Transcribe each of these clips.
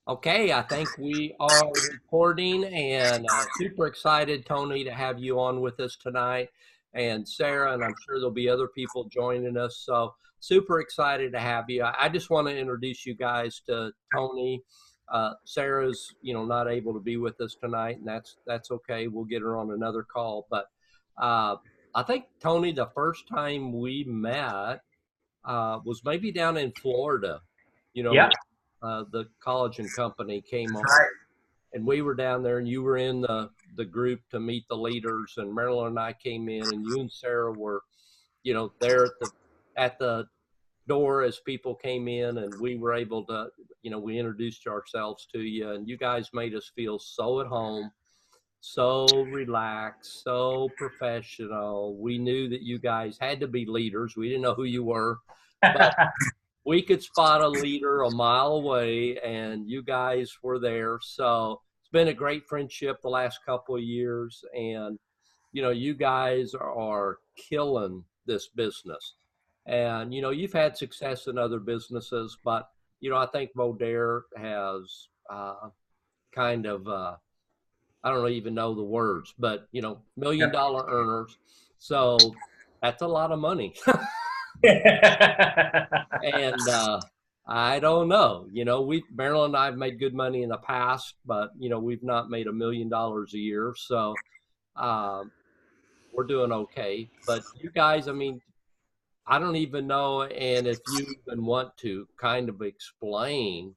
Okay, I think we are recording and super excited, Tony, to have you on with us tonight. And Sarah, and I'm sure there'll be other people joining us. So super excited to have you. I just want to introduce you guys to Tony. Sarah's, not able to be with us tonight, and that's okay. We'll get her on another call. But uh, I think Tony, the first time we met was maybe down in Florida. You know, Yep. the college and company came on, Right. and we were down there, and you were in the group to meet the leaders, and Marilyn and I came in, and you and Sarah were, there at the door as people came in, and we were able to, we introduced ourselves to you, and you guys made us feel so at home, so relaxed, so professional. We knew that you guys had to be leaders. We didn't know who you were, but we could spot a leader a mile away, and you guys were there. So it's been a great friendship the last couple of years, and you guys are killing this business. And you've had success in other businesses, but I think Modere has kind of I don't even know the words, but million Yep. dollar earners. So that's a lot of money. And I don't know. We Marilyn and I have made good money in the past, but we've not made $1 million a year, so uh, we're doing okay. But you guys, I mean, I don't even know, and if you even want to kind of explain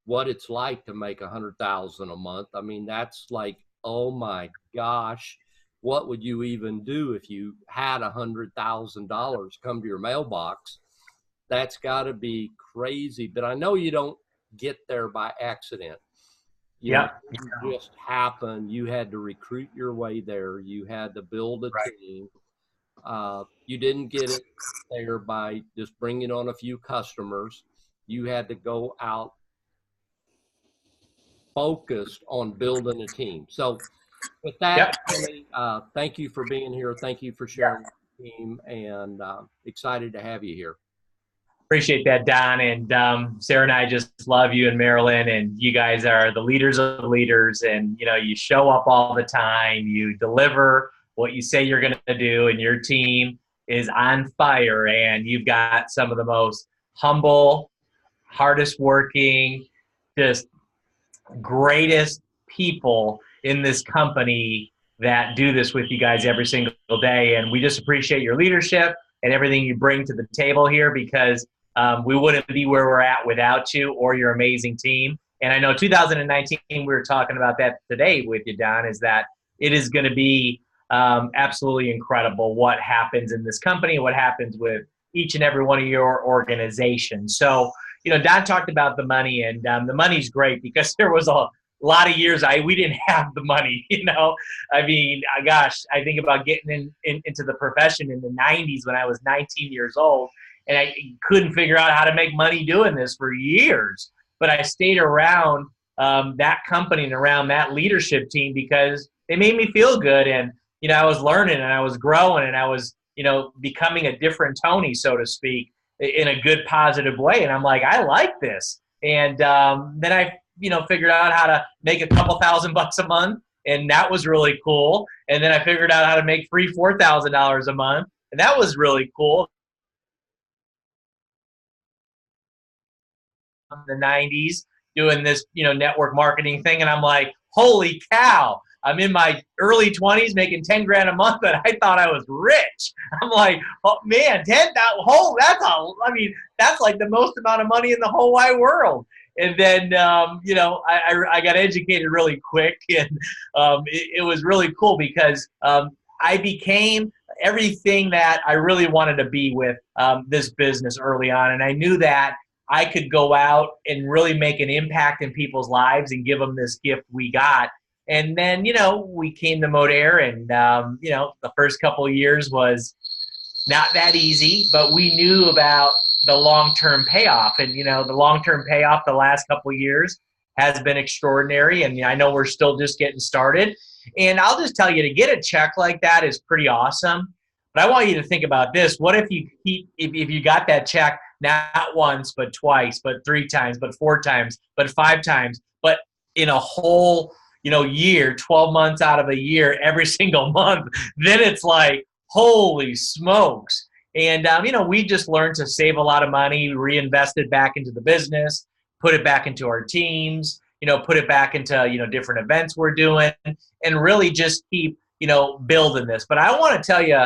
what it's like to make 100,000 a month. I mean, that's like, oh my gosh, what would you even do if you had $100,000 come to your mailbox? That's got to be crazy. But I know you don't get there by accident. It Yep. didn't just happen. You had to recruit your way there. You had to build a Right. team. You didn't get it there by just bringing on a few customers. You had to go out focused on building a team. So, with that, Yep. Tony, thank you for being here. Thank you for sharing the team, and excited to have you here. Appreciate that, Don. And Sarah and I just love you and Marilyn. And you guys are the leaders of leaders. And, you show up all the time. You deliver what you say you're going to do. And your team is on fire. And you've got some of the most humble, hardest working, just greatest people in this company that do this with you guys every single day. And we just appreciate your leadership and everything you bring to the table here because we wouldn't be where we're at without you or your amazing team. And I know 2019, we were talking about that today with you, Don, is that it is going to be absolutely incredible what happens in this company, what happens with each and every one of your organizations. So, Don talked about the money, and the money's great because there was a lot of years we didn't have the money. I mean, gosh, I think about getting into the profession in the '90s when I was 19 years old, and I couldn't figure out how to make money doing this for years. But I stayed around that company and around that leadership team because they made me feel good, and I was learning and I was growing and I was becoming a different Tony, so to speak, in a good positive way. And I'm like, I like this. And then I figured out how to make a couple $1,000 a month, and that was really cool. And then I figured out how to make free $4,000 a month, and that was really cool. In the '90s doing this network marketing thing, and I'm like, holy cow, I'm in my early 20s making 10 grand a month, and I thought I was rich. I'm like, oh man, 10, that's like the most amount of money in the whole wide world. And then I got educated really quick, and it was really cool because I became everything that I really wanted to be with this business early on. And I knew that I could go out and really make an impact in people's lives and give them this gift we got. And then, we came to Modere, and, the first couple of years was not that easy, but we knew about the long-term payoff. And, the long-term payoff the last couple of years has been extraordinary. And I know we're still just getting started. And I'll just tell you, to get a check like that is pretty awesome. But I want you to think about this. What if you got that check not once, but twice, but 3 times, but 4 times, but 5 times, but in a whole, year, 12 months out of a year, every single month, then it's like, holy smokes. And, we just learned to save a lot of money, reinvest it back into the business, put it back into our teams, put it back into, different events we're doing, and really just keep, building this. But I want to tell you,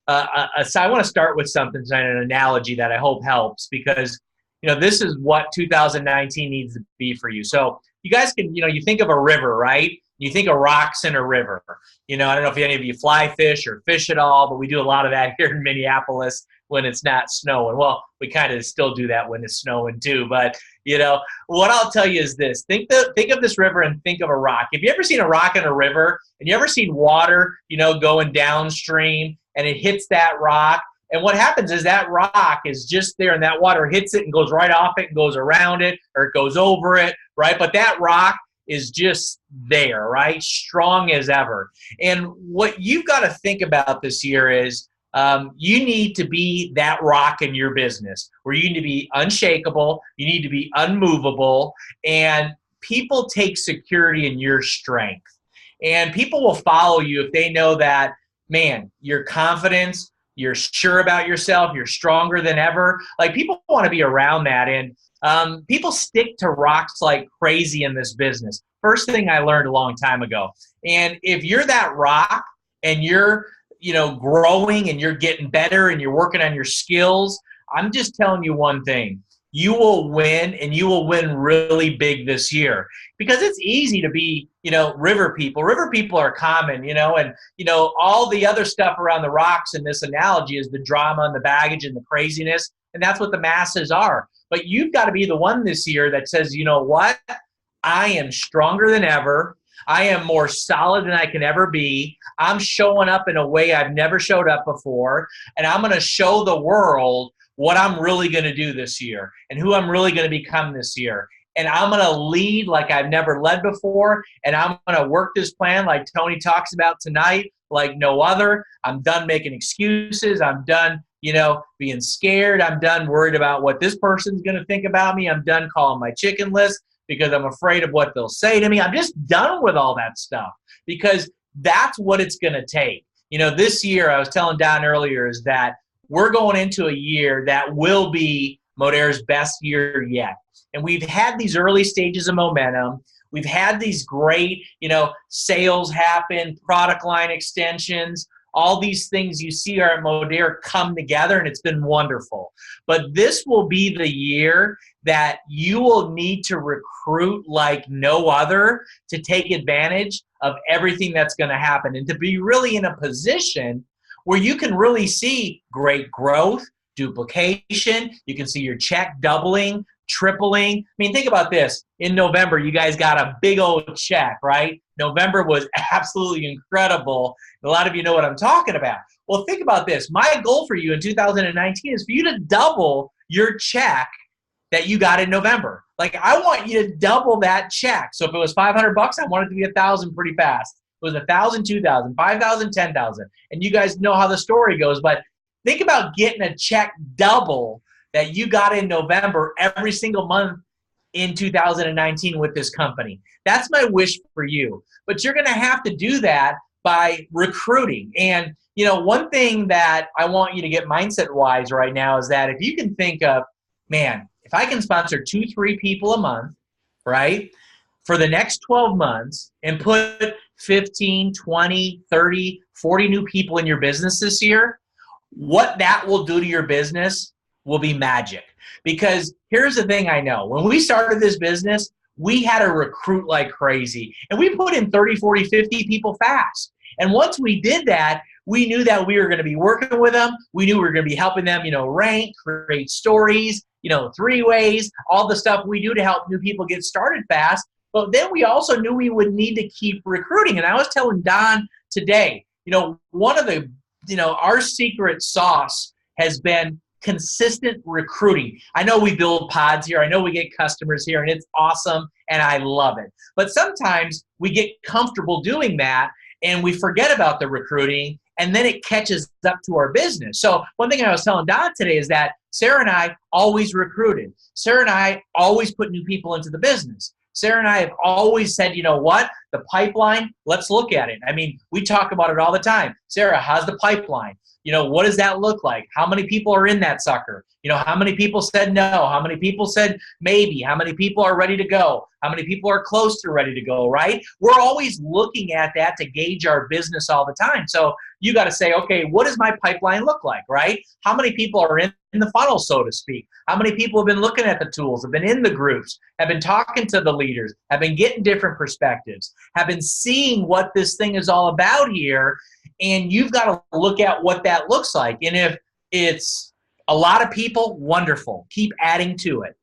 I want to start with something, an analogy that I hope helps, because, this is what 2019 needs to be for you. So you guys can, you think of a river, right? You think of rocks in a river. I don't know if any of you fly fish or fish at all, but we do a lot of that here in Minneapolis when it's not snowing. Well, we kind of still do that when it's snowing too. But, what I'll tell you is this. Think of this river and think of a rock. Have you ever seen a rock in a river, and you ever seen water, going downstream, and it hits that rock? And what happens is that rock is just there, and that water hits it and goes right off it and goes around it, or it goes over it, right? But that rock is just there, right? Strong as ever. And what you've got to think about this year is you need to be that rock in your business, where you need to be unshakable, you need to be unmovable, and people take security in your strength. And people will follow you if they know that, man, your confidence, you're sure about yourself, you're stronger than ever. Like, people want to be around that. And people stick to rocks like crazy in this business. First thing I learned a long time ago. And if you're that rock and you're, growing and you're getting better and you're working on your skills, I'm just telling you one thing. You will win, and you will win really big this year, because it's easy to be, river people. River people are common, and, all the other stuff around the rocks in this analogy is the drama and the baggage and the craziness. And that's what the masses are. But you've got to be the one this year that says, you know what? I am stronger than ever. I am more solid than I can ever be. I'm showing up in a way I've never showed up before. And I'm going to show the world what I'm really going to do this year and who I'm really going to become this year. And I'm going to lead like I've never led before. And I'm going to work this plan like Tony talks about tonight, like no other. I'm done making excuses. I'm done, being scared. I'm done worried about what this person's going to think about me. I'm done calling my chicken list because I'm afraid of what they'll say to me. I'm just done with all that stuff, because that's what it's going to take. This year, I was telling Don earlier, is that we're going into a year that will be Moder's best year yet. And we've had these early stages of momentum. We've had these great, sales happen, product line extensions, all these things you see are at Moder come together, and it's been wonderful. But this will be the year that you will need to recruit like no other to take advantage of everything that's going to happen, and to be really in a position where you can really see great growth, duplication. You can see your check doubling, tripling. I mean, think about this. In November, you guys got a big old check, right? November was absolutely incredible. A lot of you know what I'm talking about. Well, think about this. My goal for you in 2019 is for you to double your check that you got in November. Like, I want you to double that check. So if it was $500, I want it to be 1,000 pretty fast. It was 1,000, 2,000, 5,000, 10,000. And you guys know how the story goes, but think about getting a check double that you got in November every single month in 2019 with this company. That's my wish for you. But you're going to have to do that by recruiting. And, one thing that I want you to get mindset-wise right now is that if you can think of, man, if I can sponsor 2-3 people a month, right, for the next 12 months and put 15, 20, 30, 40 new people in your business this year, what that will do to your business will be magic. Because here's the thing I know. When we started this business, we had to recruit like crazy. And we put in 30, 40, 50 people fast. And once we did that, we knew that we were going to be working with them. We knew we were going to be helping them, rank, create stories, 3-ways, all the stuff we do to help new people get started fast. But then we also knew we would need to keep recruiting. And I was telling Don today, one of the, our secret sauce has been consistent recruiting. I know we build pods here. I know we get customers here, and it's awesome, and I love it. But sometimes we get comfortable doing that, and we forget about the recruiting, and then it catches up to our business. So one thing I was telling Don today is that Sarah and I always recruited. Sarah and I always put new people into the business. Sarah and I have always said, you know what, the pipeline, let's look at it. I mean, we talk about it all the time. Sarah, how's the pipeline? You know, what does that look like? How many people are in that sucker? You know, how many people said no? How many people said maybe? How many people are ready to go? How many people are close to ready to go, right? We're always looking at that to gauge our business all the time. So you got to say, okay, what does my pipeline look like, right? How many people are in the funnel, so to speak? How many people have been looking at the tools, have been in the groups, have been talking to the leaders, have been getting different perspectives, have been seeing what this thing is all about here? And you've got to look at what that looks like. And if it's a lot of people, wonderful. Keep adding to it.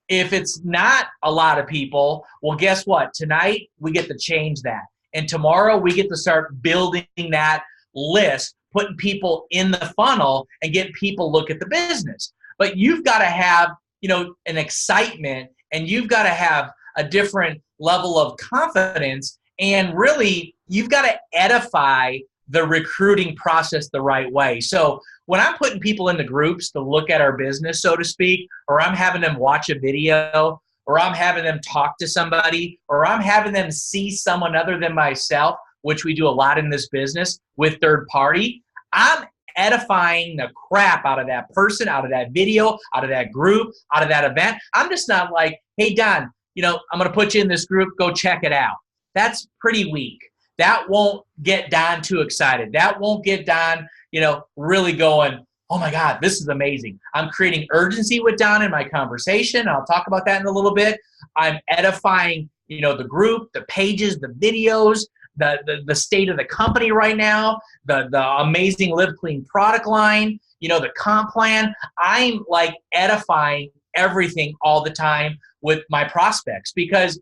If it's not a lot of people, well, guess what? Tonight, we get to change that. And tomorrow, we get to start building that list, putting people in the funnel and getting people look at the business. But you've got to have, you know, an excitement, and you've got to have a different level of confidence. And really, you've got to edify the recruiting process the right way. So when I'm putting people into groups to look at our business, so to speak, or I'm having them watch a video, or I'm having them talk to somebody, or I'm having them see someone other than myself, which we do a lot in this business with third party, I'm edifying the crap out of that person, out of that video, out of that group, out of that event. I'm just not like, hey, Don, you know, I'm going to put you in this group, go check it out. That's pretty weak. That won't get Don too excited. That won't get Don, you know, really going, oh my God, this is amazing. I'm creating urgency with Don in my conversation. I'll talk about that in a little bit. I'm edifying, you know, the group, the pages, the videos, the state of the company right now, the amazing Live Clean product line, you know, the comp plan. I'm like edifying everything all the time with my prospects, because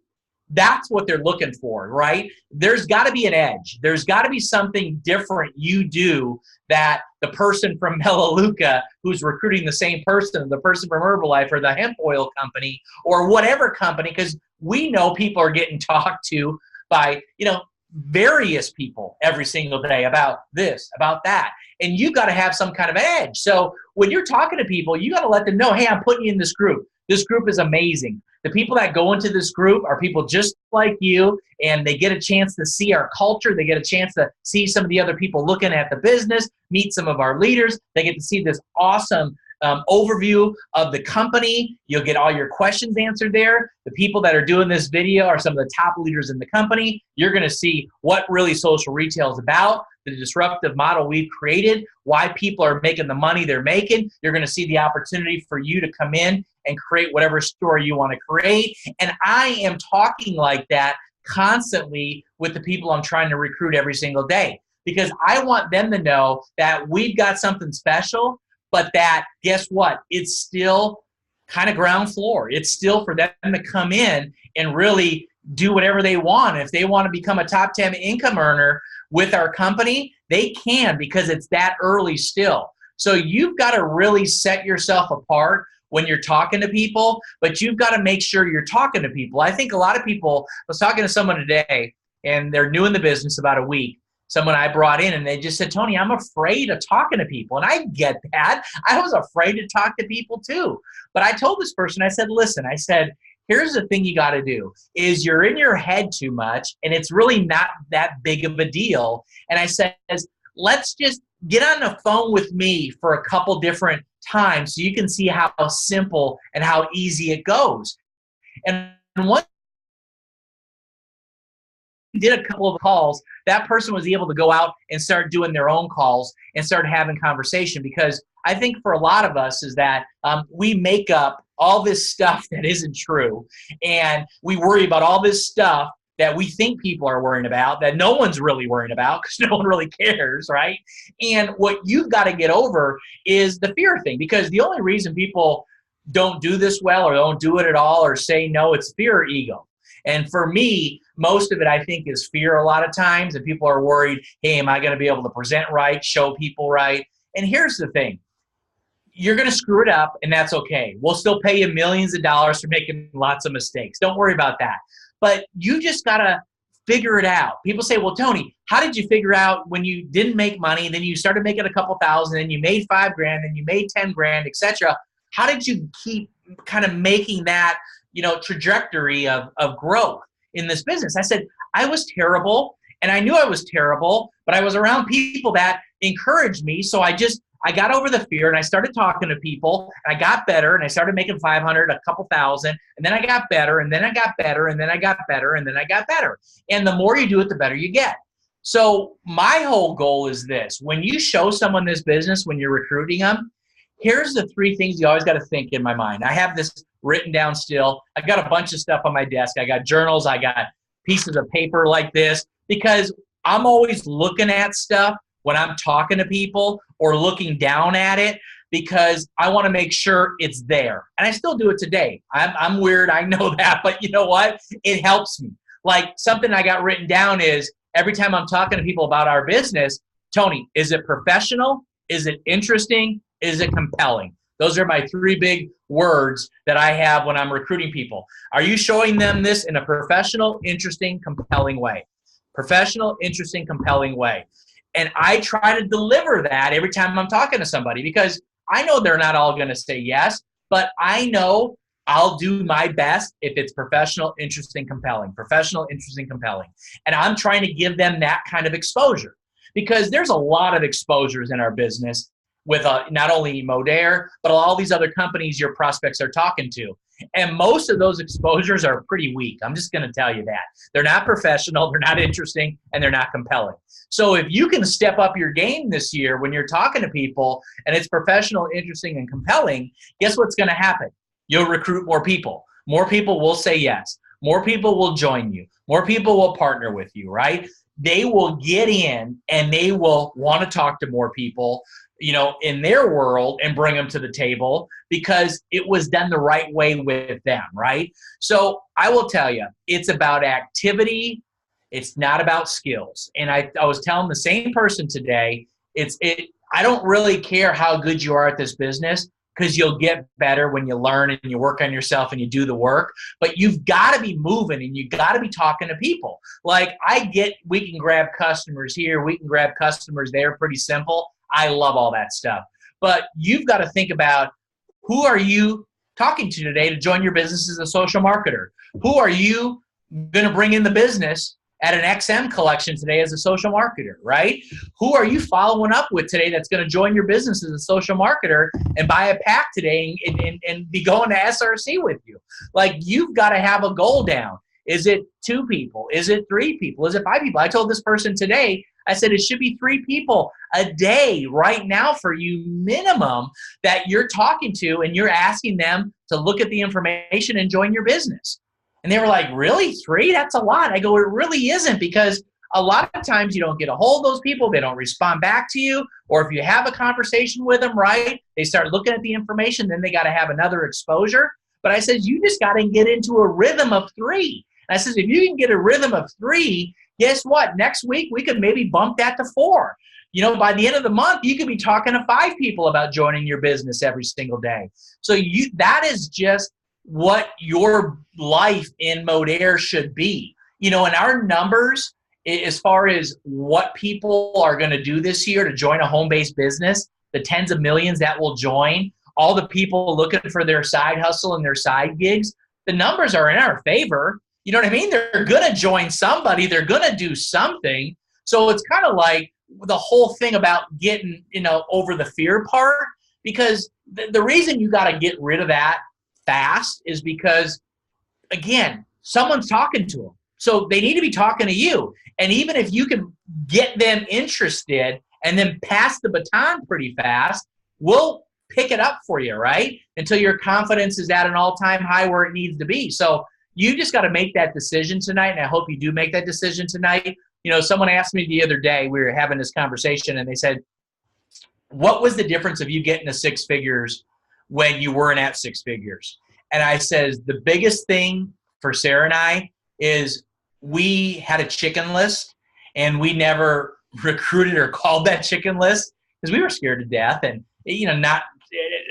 that's what they're looking for, right? There's got to be an edge. There's got to be something different you do that the person from Melaleuca who's recruiting the same person, the person from Herbalife or the hemp oil company or whatever company, because we know people are getting talked to by, you know, various people every single day about this, about that. And you got to have some kind of edge. So when you're talking to people, you got to let them know, hey, I'm putting you in this group. This group is amazing. The people that go into this group are people just like you, and they get a chance to see our culture. They get a chance to see some of the other people looking at the business, meet some of our leaders. They get to see this awesome overview of the company. You'll get all your questions answered there. The people that are doing this video are some of the top leaders in the company. You're going to see what really social retail is about, the disruptive model we've created, why people are making the money they're making. You're going to see the opportunity for you to come in and create whatever story you want to create. And I am talking like that constantly with the people I'm trying to recruit every single day, because I want them to know that we've got something special, but that, guess what? It's still kind of ground floor. It's still for them to come in and really do whatever they want. If they want to become a top 10 income earner with our company, they can, because it's that early still. So you've got to really set yourself apart when you're talking to people, but you've got to make sure you're talking to people. I think a lot of people, I was talking to someone today, and they're new in the business about a week. Someone I brought in, and they just said, Tony, I'm afraid of talking to people. And I get that. I was afraid to talk to people too. But I told this person, I said, listen, I said, here's the thing you got to do is you're in your head too much, and it's really not that big of a deal. And I said, let's just get on the phone with me for a couple different times so you can see how simple and how easy it goes. And once we did a couple of calls, that person was able to go out and start doing their own calls and start having conversation, because I think for a lot of us is that we make up all this stuff that isn't true, and we worry about all this stuff that we think people are worrying about that no one's really worrying about because no one really cares, right? And what you've got to get over is the fear thing, because the only reason people don't do this well or don't do it at all or say no, it's fear or ego. And for me, most of it, I think, is fear a lot of times, and people are worried, hey, am I going to be able to present right, show people right? And here's the thing. You're going to screw it up, and that's okay. We'll still pay you millions of dollars for making lots of mistakes. Don't worry about that. But you just got to figure it out. People say, well, Tony, how did you figure out when you didn't make money, then you started making a couple thousand, and you made $5,000, and you made 10 grand, etc.? how did you keep kind of making that, trajectory of growth in this business? I said, I was terrible, and I knew I was terrible, but I was around people that encouraged me. So I got over the fear, and I started talking to people, and I got better, and I started making 500, a couple thousand, and then I got better, and then I got better, and then I got better, and then I got better. And the more you do it, the better you get. So my whole goal is this. When you show someone this business, when you're recruiting them, here's the 3 things you always got to think in my mind. I have this written down still. I got a bunch of stuff on my desk. I got journals. I got pieces of paper like this, because I'm always looking at stuff when I'm talking to people or looking down at it, because I want to make sure it's there. And I still do it today. I'm weird. I know that. But you know what? It helps me. Like, something I got written down is, every time I'm talking to people about our business, Tony, is it professional? Is it interesting? Is it compelling? Those are my 3 big words that I have when I'm recruiting people. Are you showing them this in a professional, interesting, compelling way? Professional, interesting, compelling way. And I try to deliver that every time I'm talking to somebody, because I know they're not all going to say yes, but I know I'll do my best if it's professional, interesting, compelling. Professional, interesting, compelling. And I'm trying to give them that kind of exposure, because there's a lot of exposures in our business with not only Modere, but all these other companies your prospects are talking to. And most of those exposures are pretty weak. I'm just going to tell you that. They're not professional, they're not interesting, and they're not compelling. So if you can step up your game this year when you're talking to people and it's professional, interesting, and compelling, guess what's going to happen? You'll recruit more people. More people will say yes. More people will join you. More people will partner with you, right? They will get in and they will want to talk to more people, in their world, and bring them to the table, because it was done the right way with them, right? So I will tell you, it's about activity. It's not about skills. And I was telling the same person today, I don't really care how good you are at this business, because you'll get better when you learn and you work on yourself and you do the work. But you've got to be moving, and you got to be talking to people. Like, we can grab customers here, we can grab customers there, pretty simple. I love all that stuff. But you've got to think about, who are you talking to today to join your business as a social marketer? Who are you going to bring in the business at an XM collection today as a social marketer, right? Who are you following up with today that's going to join your business as a social marketer and buy a pack today and be going to SRC with you? Like, you've got to have a goal down. Is it 2 people? Is it 3 people? Is it 5 people? I told this person today, I said, it should be 3 people a day right now for you minimum that you're talking to, and you're asking them to look at the information and join your business. And they were like, really? 3? That's a lot. I go, it really isn't, because a lot of times you don't get a hold of those people. They don't respond back to you. Or if you have a conversation with them, right, they start looking at the information, then they got to have another exposure. But I said, you just got to get into a rhythm of 3. And I said, if you can get a rhythm of 3, guess what? Next week, we could maybe bump that to 4. By the end of the month, you could be talking to 5 people about joining your business every single day. So that is just what your life in Modere should be. And our numbers, as far as what people are going to do this year to join a home-based business, the tens of millions that will join, all the people looking for their side hustle and their side gigs, the numbers are in our favor. You know what I mean? They're going to join somebody. They're going to do something. So it's kind of like the whole thing about getting, over the fear part, because the reason you got to get rid of that fast is because, again, someone's talking to them. So they need to be talking to you. And even if you can get them interested and then pass the baton pretty fast, we'll pick it up for you, right? Until your confidence is at an all-time high where it needs to be. So you just got to make that decision tonight, and I hope you do make that decision tonight. Someone asked me the other day, we were having this conversation, and they said, what was the difference of you getting to 6 figures when you weren't at 6 figures? And I says, the biggest thing for Sarah and I is we had a chicken list, and we never recruited or called that chicken list because we were scared to death, and not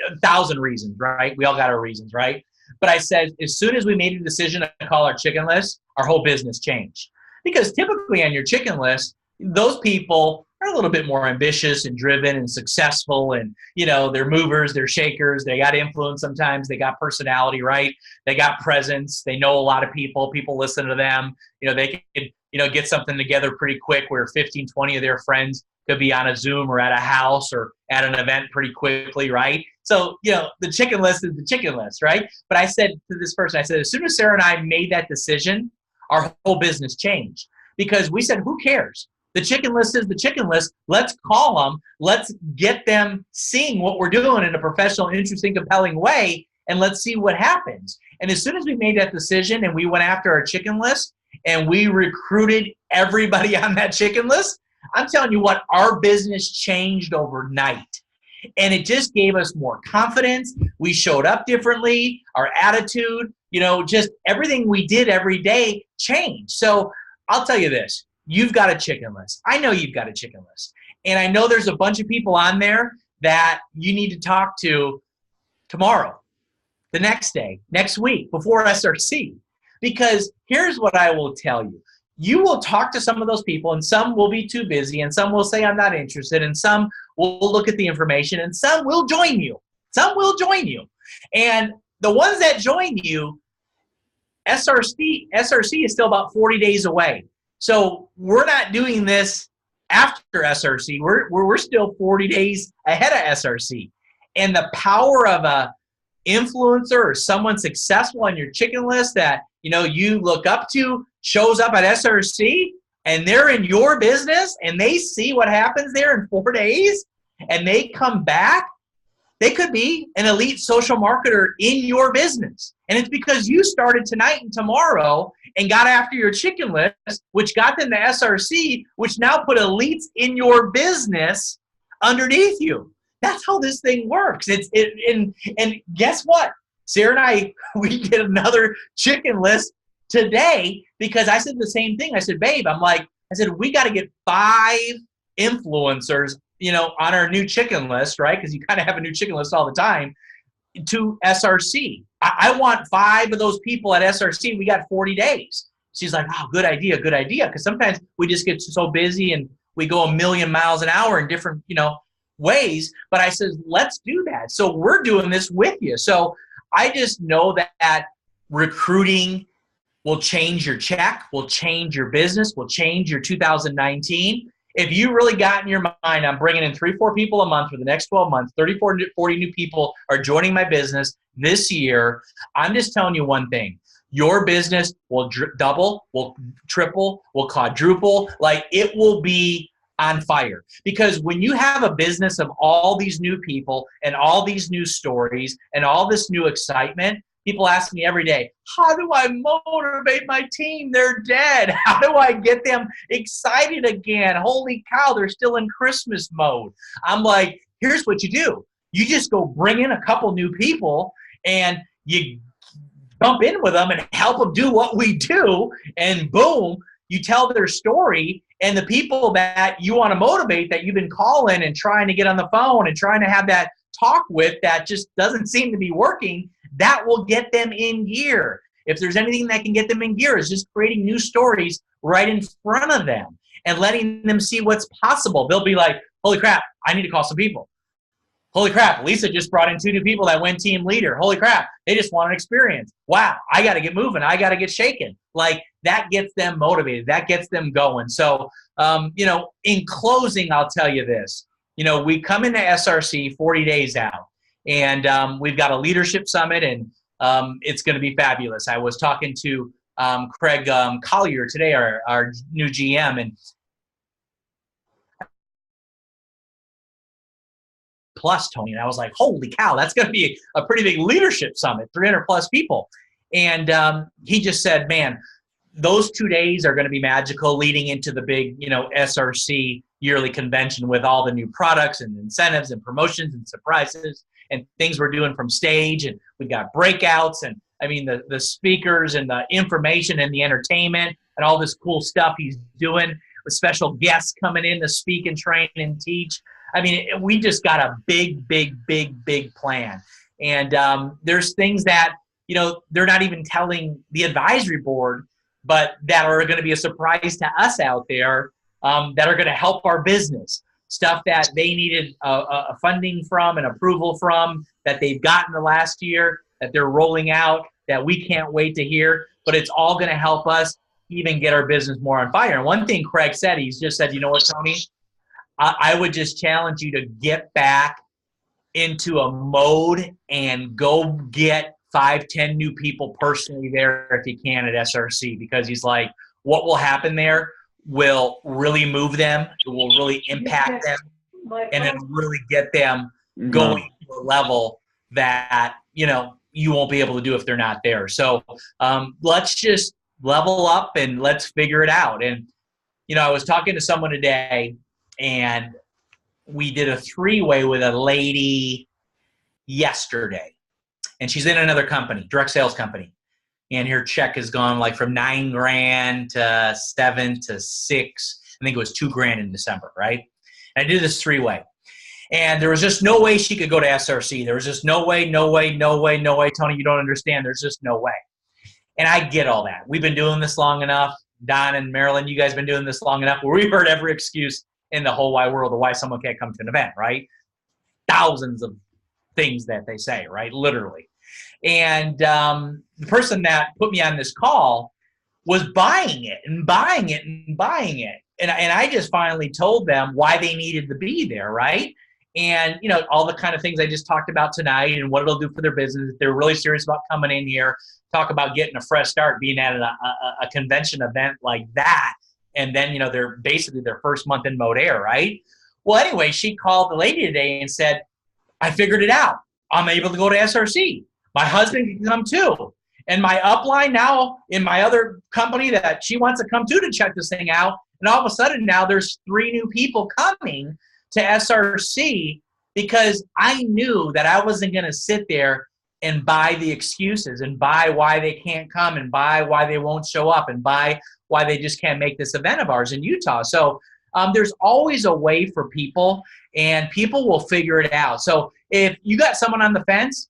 1,000 reasons, right? We all got our reasons, right? But I said, as soon as we made a decision to call our chicken list, our whole business changed. Because typically on your chicken list, those people are a little bit more ambitious and driven and successful, and they're movers, they're shakers, they got influence sometimes, they got personality, right? They got presence, they know a lot of people listen to them. They can get something together pretty quick where 15, 20 of their friends could be on a Zoom or at a house or at an event pretty quickly, right? So, the chicken list is the chicken list, right? But I said to this person, I said, as soon as Sarah and I made that decision, our whole business changed, because we said, who cares? The chicken list is the chicken list. Let's call them. Let's get them seeing what we're doing in a professional, interesting, compelling way, and let's see what happens. And as soon as we made that decision and we went after our chicken list and we recruited everybody on that chicken list, I'm telling you what, our business changed overnight. And it just gave us more confidence. We showed up differently. Our attitude, just everything we did every day changed. So I'll tell you this, you've got a chicken list. I know you've got a chicken list. And I know there's a bunch of people on there that you need to talk to tomorrow, the next day, next week, before SRC. Because here's what I will tell you. You will talk to some of those people, and some will be too busy, and some will say, I'm not interested, and some will look at the information, and some will join you. Some will join you. And the ones that join you, SRC is still about 40 days away. So we're not doing this after SRC. We're still 40 days ahead of SRC. And the power of a influencer or someone successful on your chicken list that you look up to shows up at SRC, and they're in your business, and they see what happens there in 4 days, and they come back. They could be an elite social marketer in your business. And it's because you started tonight and tomorrow and got after your chicken list, which got them to SRC, which now put elites in your business underneath you. That's how this thing works. And guess what? Sarah and I, we did another chicken list today because I said the same thing. I said, babe, we got to get 5 influencers, on our new chicken list, right? Because you kind of have a new chicken list all the time, to SRC. I want 5 of those people at SRC. We got 40 days. She's like, oh, good idea. Because sometimes we just get so busy and we go a million miles an hour in different, ways. But I said, let's do that. So we're doing this with you. So I just know that recruiting will change your check, will change your business, will change your 2019. If you really got in your mind, I'm bringing in 3-4 people a month for the next 12 months, 34 to 40 new people are joining my business this year, I'm just telling you one thing. Your business will double, will triple, will quadruple. Like, it will be on fire. Because when you have a business of all these new people and all these new stories and all this new excitement, people ask me every day, how do I motivate my team? They're dead. How do I get them excited again? Holy cow, they're still in Christmas mode. I'm like, here's what you do. You just go bring in a couple new people and you bump in with them and help them do what we do. And boom, you tell their story. And the people that you want to motivate, that you've been calling and trying to get on the phone and trying to have that talk with, that just doesn't seem to be working, that will get them in gear. If there's anything that can get them in gear, is just creating new stories right in front of them and letting them see what's possible. They'll be like, holy crap, I need to call some people. Holy crap, Lisa just brought in 2 new people that went team leader. Holy crap, they just want an experience. Wow, I got to get moving. I got to get shaken. Like, that gets them motivated. That gets them going. So, in closing, I'll tell you this. We come into SRC 40 days out, and we've got a leadership summit, and it's going to be fabulous. I was talking to Craig Collier today, our new GM, and plus Tony, and I was like, holy cow, that's going to be a pretty big leadership summit, 300 plus people. And he just said, man, those 2 days are going to be magical leading into the big, SRC yearly convention with all the new products and incentives and promotions and surprises and things we're doing from stage. And we've got breakouts, and the speakers and the information and the entertainment and all this cool stuff he's doing with special guests coming in to speak and train and teach. We just got a big plan. And there's things that, they're not even telling the advisory board, but that are going to be a surprise to us out there that are going to help our business, stuff that they needed a funding from and approval from that they've gotten the last year, that they're rolling out, that we can't wait to hear. But it's all going to help us even get our business more on fire. And one thing Craig said, he's just said, you know what, Tony, I would just challenge you to get back into a mode and go get 5-10 new people personally there if you can at SRC, because he's like, what will happen there will really move them. It will really impact them, and it'll really get them going to a level that, you won't be able to do if they're not there. So let's just level up and let's figure it out. And, I was talking to someone today, and we did a 3-way with a lady yesterday. And she's in another company, direct sales company. And her check has gone like from $9,000 to $7,000 to $6,000. I think it was $2,000 in December, right? And I did this 3-way. And there was just no way she could go to SRC. There was just no way. Tony, you don't understand. There's just no way. And I get all that. We've been doing this long enough. Don and Marilyn, you guys have been doing this long enough where we've heard every excuse in the whole wide world of why someone can't come to an event, right? Thousands of things that they say, right? Literally. And the person that put me on this call was buying it. And I just finally told them why they needed to be there, right? And, all the kind of things I just talked about tonight and what it'll do for their business. If they're really serious about coming in here, talk about getting a fresh start, being at a convention event like that. And then, they're basically their first month in Mode Air, right? Well, anyway, she called the lady today and said, I figured it out. I'm able to go to SRC. My husband can come too. And my upline now in my other company that she wants to come to check this thing out. And all of a sudden now there's 3 new people coming to SRC because I knew that I wasn't going to sit there and buy the excuses and buy why they can't come and buy why they won't show up and buy why they just can't make this event of ours in Utah. So there's always a way for people, and people will figure it out. So if you got someone on the fence,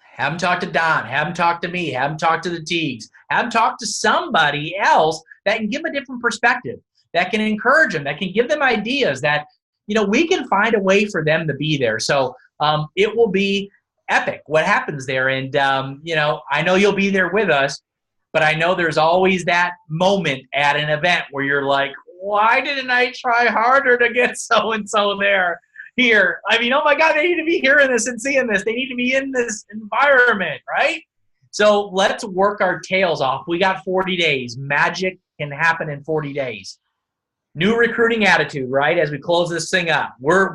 have them talk to Don, have them talk to me, have them talk to the Teagues, have them talk to somebody else that can give them a different perspective, that can encourage them, that can give them ideas, that, we can find a way for them to be there. So it will be epic what happens there. And, I know you'll be there with us, but I know there's always that moment at an event where you're like, why didn't I try harder to get so-and-so there? Here. I mean, oh my God, they need to be hearing this and seeing this. They need to be in this environment, right? So let's work our tails off. We got 40 days. Magic can happen in 40 days. New recruiting attitude, right? As we close this thing up, we're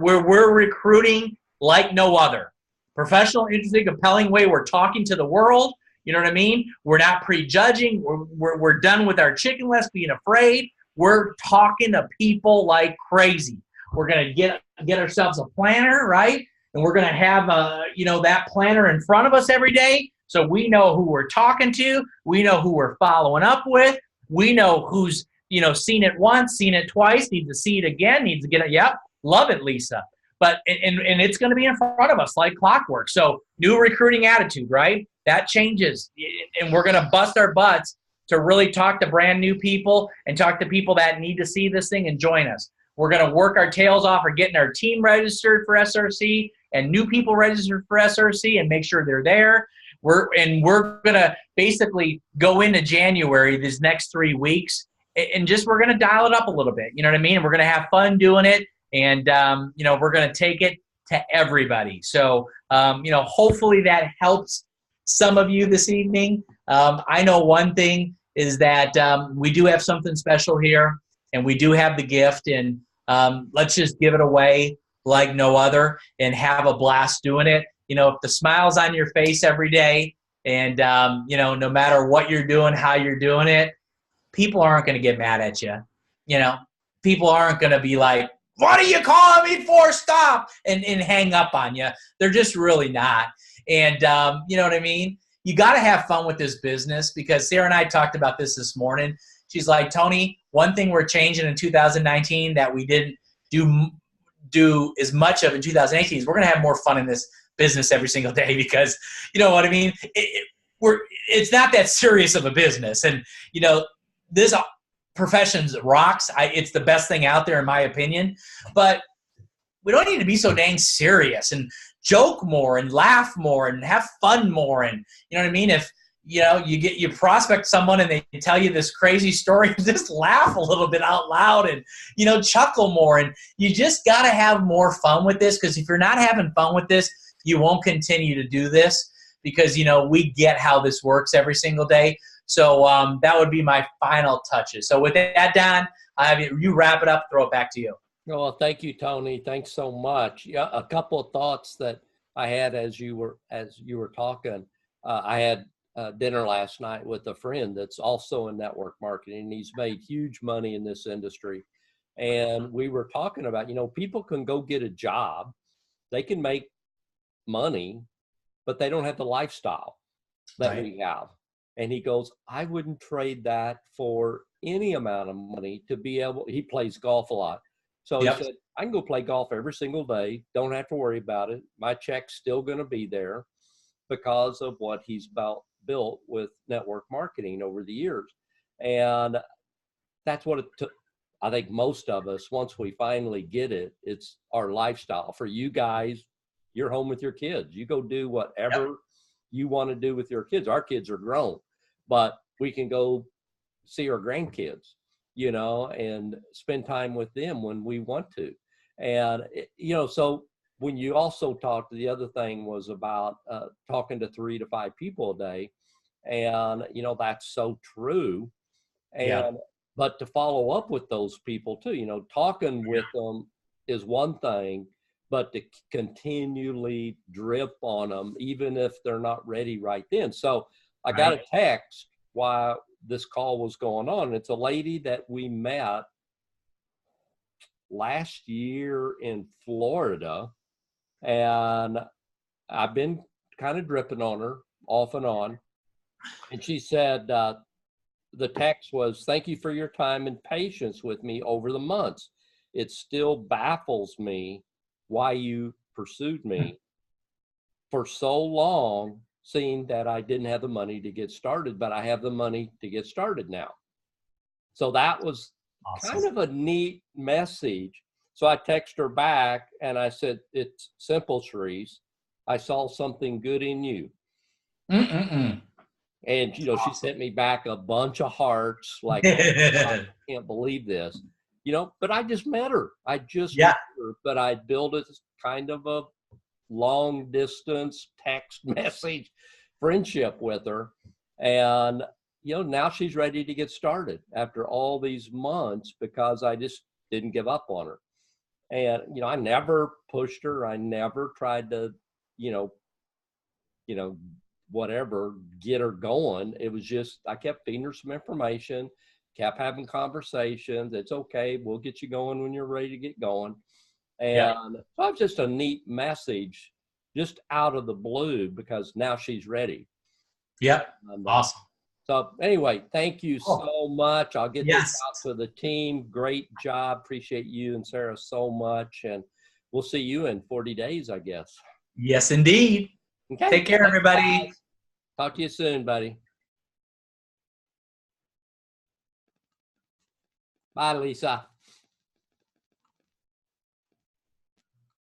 recruiting like no other. Professional, interesting, compelling way. We're talking to the world. You know what I mean? We're not prejudging. We're done with our chicken list being afraid. We're talking to people like crazy. We're going to get ourselves a planner, right? And we're going to have, that planner in front of us every day. So we know who we're talking to. We know who we're following up with. We know who's, seen it once, seen it twice, needs to see it again, needs to get it. Yep. Love it, Lisa. But, and it's going to be in front of us like clockwork. So new recruiting attitude, right? That changes. And we're going to bust our butts to really talk to brand new people and talk to people that need to see this thing and join us. We're going to work our tails off for getting our team registered for SRC and new people registered for SRC and make sure they're there. We're going to basically go into January, these next 3 weeks, and we're going to dial it up a little bit. You know what I mean? And we're going to have fun doing it. And, we're going to take it to everybody. So, hopefully that helps some of you this evening. I know one thing is that we do have something special here. And we do have the gift, and let's just give it away like no other and have a blast doing it. If the smile's on your face every day and, no matter what you're doing, how you're doing it, people aren't going to get mad at you. People aren't going to be like, what are you calling me for? Stop, and hang up on you. They're just really not. And you know what I mean? You got to have fun with this business, because Sarah and I talked about this morning. She's like, Tony, one thing we're changing in 2019 that we didn't do as much of in 2018 is we're going to have more fun in this business every single day, because, you know what I mean? It's not that serious of a business. And, this profession rocks. It's the best thing out there in my opinion. But we don't need to be so dang serious and joke more and laugh more and have fun more. And you know what I mean? If you prospect someone and they tell you this crazy story, just laugh a little bit out loud and chuckle more. And you just got to have more fun with this, because if you're not having fun with this, you won't continue to do this, because we get how this works every single day. So that would be my final touches. So with that, Don, I have you wrap it up, throw it back to you. Well, thank you, Tony. Thanks so much. Yeah, a couple of thoughts that I had as you were talking. I had dinner last night with a friend that's also in network marketing. He's made huge money in this industry, and we were talking about people can go get a job, they can make money, but they don't have the lifestyle that we have. And he goes, I wouldn't trade that for any amount of money to be able. He plays golf a lot. So he said, I can go play golf every single day. Don't have to worry about it. My check's still going to be there because of what he's built with network marketing over the years. And that's what it took. I think most of us, once we finally get it, it's our lifestyle. For you guys, you're home with your kids. You go do whatever you want to do with your kids. Our kids are grown, but we can go see our grandkids, and spend time with them when we want to. And, so when you also talked, the other thing was about talking to 3 to 5 people a day. And, that's so true. And, but to follow up with those people too, talking with them is one thing, but to continually drip on them, even if they're not ready right then. So I got a text while this call was going on. It's a lady that we met last year in Florida, and I've been kind of dripping on her off and on. And she said, the text was, thank you for your time and patience with me over the months. It still baffles me why you pursued me for so long, seeing that I didn't have the money to get started, but I have the money to get started now. So that was kind of a neat message. So I texted her back and I said, it's simple, Therese. I saw something good in you. And, she sent me back a bunch of hearts, like, I can't believe this, but I just met her. I just met her, but I built a kind of a long distance text message friendship with her. And, now she's ready to get started after all these months, because I just didn't give up on her. And, I never pushed her. I never tried to, whatever, get her going. It was just, I kept feeding her some information, kept having conversations. It's okay. We'll get you going when you're ready to get going. And so it's just a neat message just out of the blue, because now she's ready. Awesome. So anyway, thank you so much. I'll get this out to the team. Great job. Appreciate you and Sarah so much. And we'll see you in 40 days, I guess. Yes, indeed. Okay. Take care, everybody. Talk to you soon, buddy. Bye, Lisa.